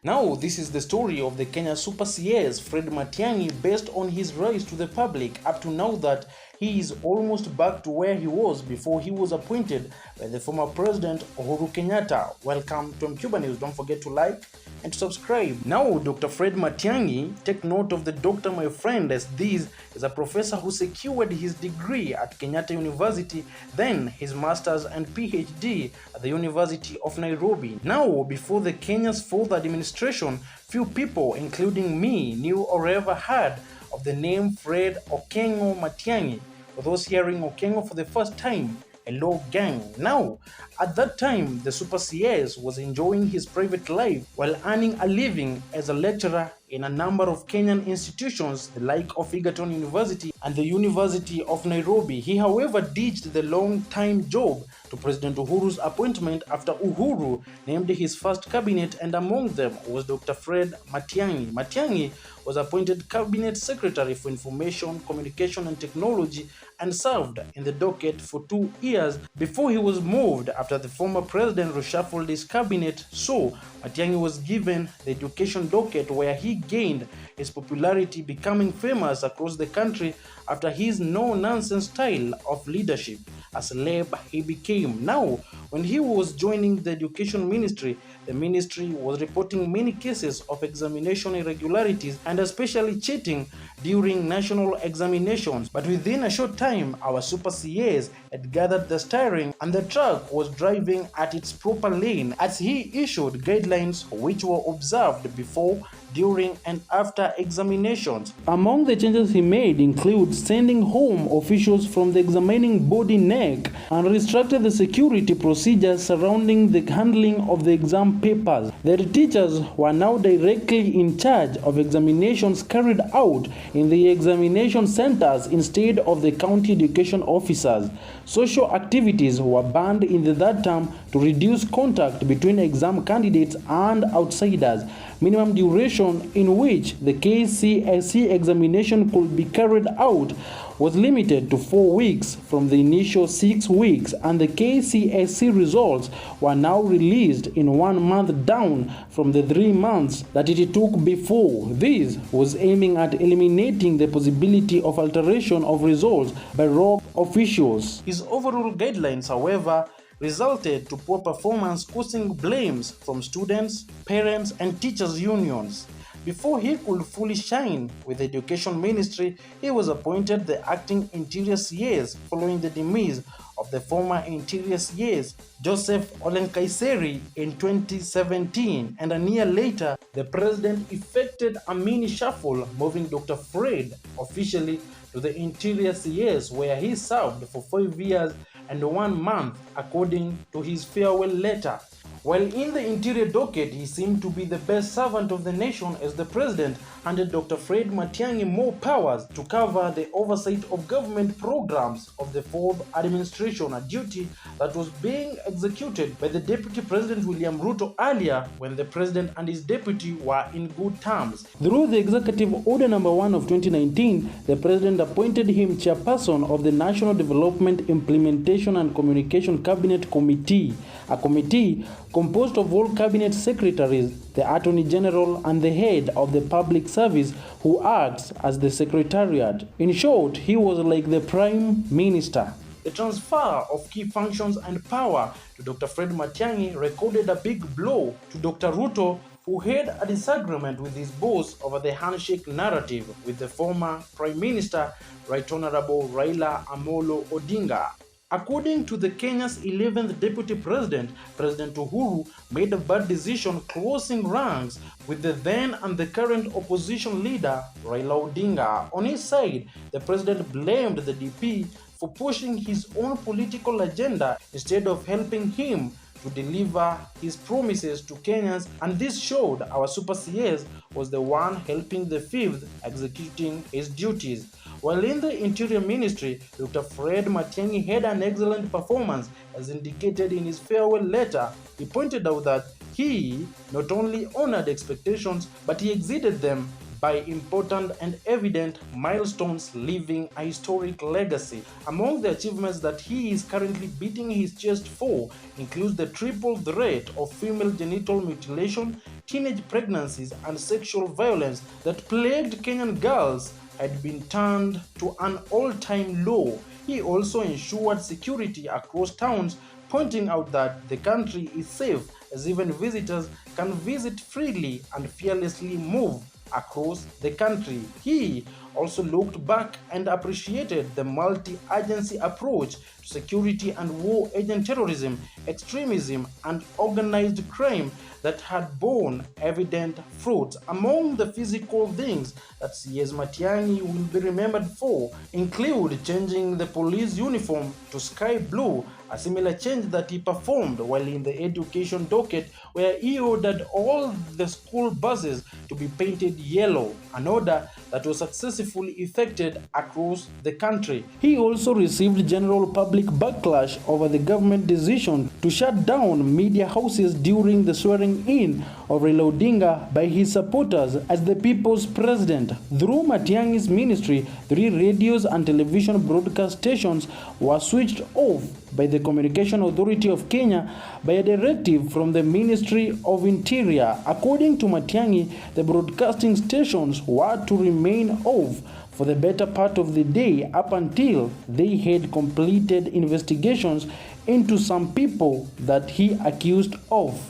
Now, this is the story of the Kenya Super CS Fred Matiangi based on his rise to the public up to now that he is almost back to where he was before he was appointed by the former president Uhuru Kenyatta. Welcome to Cuba News. Don't forget to like and to subscribe. Now, Dr. Fred Matiangi, take note of the doctor, my friend, as this is a professor who secured his degree at Kenyatta University, then his master's and PhD at the University of Nairobi. Now, before the Kenya's fourth administration, few people, including me, knew or ever heard of the name Fred Okengo Matiangi. For those hearing Okengo for the first time, hello gang. Now, at that time, the Super CS was enjoying his private life while earning a living as a lecturer in a number of Kenyan institutions, the like of Egerton University and the University of Nairobi. He, however, ditched the long-time job to President Uhuru's appointment after Uhuru named his first cabinet, and among them was Dr. Fred Matiangi. Matiangi was appointed Cabinet Secretary for Information, Communication and Technology and served in the docket for 2 years before he was moved after the former president reshuffled his cabinet. So, Matiangi was given the education docket where he gained his popularity, becoming famous across the country after his no-nonsense style of leadership. A celeb he became. Now, when he was joining the education ministry, the ministry was reporting many cases of examination irregularities and especially cheating during national examinations. But within a short time, our Super CAs had gathered the steering and the truck was driving at its proper lane as he issued guidelines which were observed before, during and after examinations. Among the changes he made include sending home officials from the examining body NEC and restructured the security procedures surrounding the handling of the exam papers. The teachers were now directly in charge of examinations carried out in the examination centers instead of the county education officers. Social activities were banned in the third term to reduce contact between exam candidates and outsiders. Minimum duration in which the KCSE examination could be carried out was limited to 4 weeks from the initial 6 weeks, and the KCSE results were now released in 1 month down from the 3 months that it took before. This was aiming at eliminating the possibility of alteration of results by rogue officials. His overall guidelines, however, resulted to poor performance, causing blames from students, parents, and teachers' unions. Before he could fully shine with the Education Ministry, he was appointed the acting Interior CS following the demise of the former Interior CS Joseph Olenkaiseri in 2017, and a year later, the president effected a mini shuffle, moving Dr. Fred officially to the Interior CS, where he served for 5 years and 1 month, according to his farewell letter. While in the interior docket, he seemed to be the best servant of the nation as the president handed Dr. Fred Matiangi more powers to cover the oversight of government programs of the fourth administration, a duty that was being executed by the Deputy President William Ruto earlier when the president and his deputy were in good terms. Through the Executive Order Number 1 of 2019, the president appointed him chairperson of the National Development Implementation and Communication Cabinet Committee, a committee composed of all cabinet secretaries, the Attorney General, and the head of the public service who acts as the secretariat. In short, he was like the prime minister. The transfer of key functions and power to Dr. Fred Matiangi recorded a big blow to Dr. Ruto, who had a disagreement with his boss over the handshake narrative with the former Prime Minister, Right Honorable Raila Amolo Odinga. According to the Kenya's 11th Deputy President, President Uhuru made a bad decision closing ranks with the then and the current opposition leader, Raila Odinga. On his side, the president blamed the DP for pushing his own political agenda instead of helping him to deliver his promises to Kenyans, and this showed our Super CS was the one helping the fifth executing his duties. While in the Interior Ministry, Dr. Fred Matiangi had an excellent performance as indicated in his farewell letter. He pointed out that he not only honored expectations, but he exceeded them by important and evident milestones, leaving a historic legacy. Among the achievements that he is currently beating his chest for includes the triple threat of female genital mutilation, teenage pregnancies, and sexual violence that plagued Kenyan girls had been turned to an all-time low. He also ensured security across towns, pointing out that the country is safe as even visitors can visit freely and fearlessly move across the country. He also looked back and appreciated the multi-agency approach to security and war agent terrorism, extremism, and organized crime that had borne evident fruits. Among the physical things that CS Matiangi will be remembered for include changing the police uniform to sky blue, a similar change that he performed while in the education docket, where he ordered all the school buses to be painted yellow, an order that was successfully effected across the country. He also received general public backlash over the government decision to shut down media houses during the swearing-in of Raila Odinga by his supporters as the people's president. Through Matiangi's ministry, 3 radios and television broadcast stations were switched off by the Communication Authority of Kenya by a directive from the Ministry of Interior. According to Matiangi, the broadcasting stations were to remain off for the better part of the day up until they had completed investigations into some people that he accused of.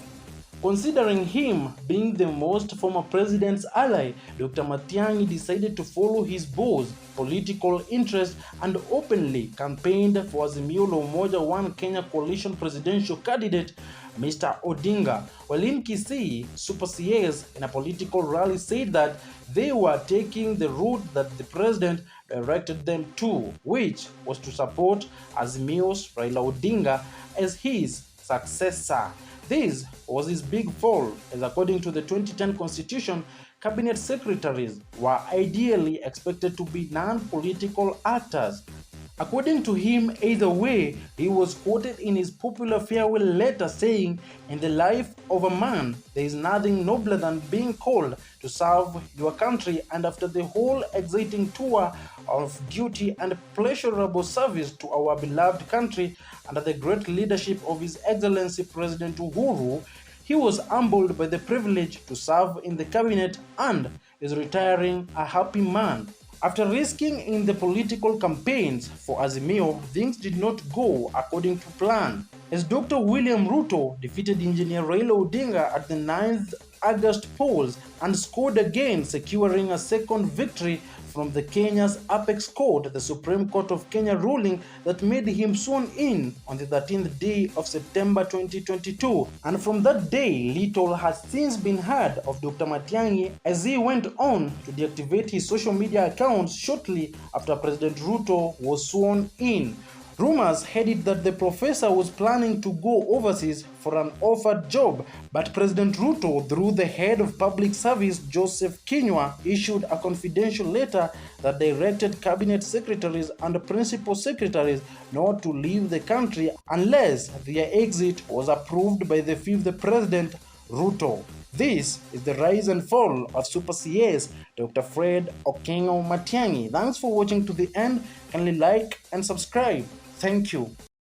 Considering him being the most former president's ally, Dr. Matiangi decided to follow his boss' political interest and openly campaigned for Azimio la Umoja One Kenya coalition presidential candidate Mr. Odinga. While in Kisii, Super CS in a political rally said that they were taking the route that the president directed them to, which was to support Azimio's Raila Odinga as his successor. This was his big fall, as according to the 2010 Constitution, cabinet secretaries were ideally expected to be non-political actors. According to him, either way, he was quoted in his popular farewell letter saying, "In the life of a man, there is nothing nobler than being called to serve your country, and after the whole exciting tour of duty and pleasurable service to our beloved country under the great leadership of His Excellency President Uhuru, he was humbled by the privilege to serve in the cabinet and is retiring a happy man." After risking in the political campaigns for Azimio, things did not go according to plan, as Dr. William Ruto defeated Engineer Raila Odinga at the 9th August polls and scored again, securing a second victory from the Kenya's apex court, the Supreme Court of Kenya, ruling that made him sworn in on the 13th day of September 2022. And from that day, little has since been heard of Dr. Matiangi, as he went on to deactivate his social media accounts shortly after President Ruto was sworn in. Rumors had it that the professor was planning to go overseas for an offered job, but President Ruto, through the head of public service, Joseph Kinyua, issued a confidential letter that directed cabinet secretaries and principal secretaries not to leave the country unless their exit was approved by the 5th President, Ruto. This is the rise and fall of Super CS Dr. Fred Okengo Matiangi. Thanks for watching to the end. Kindly like and subscribe. Thank you.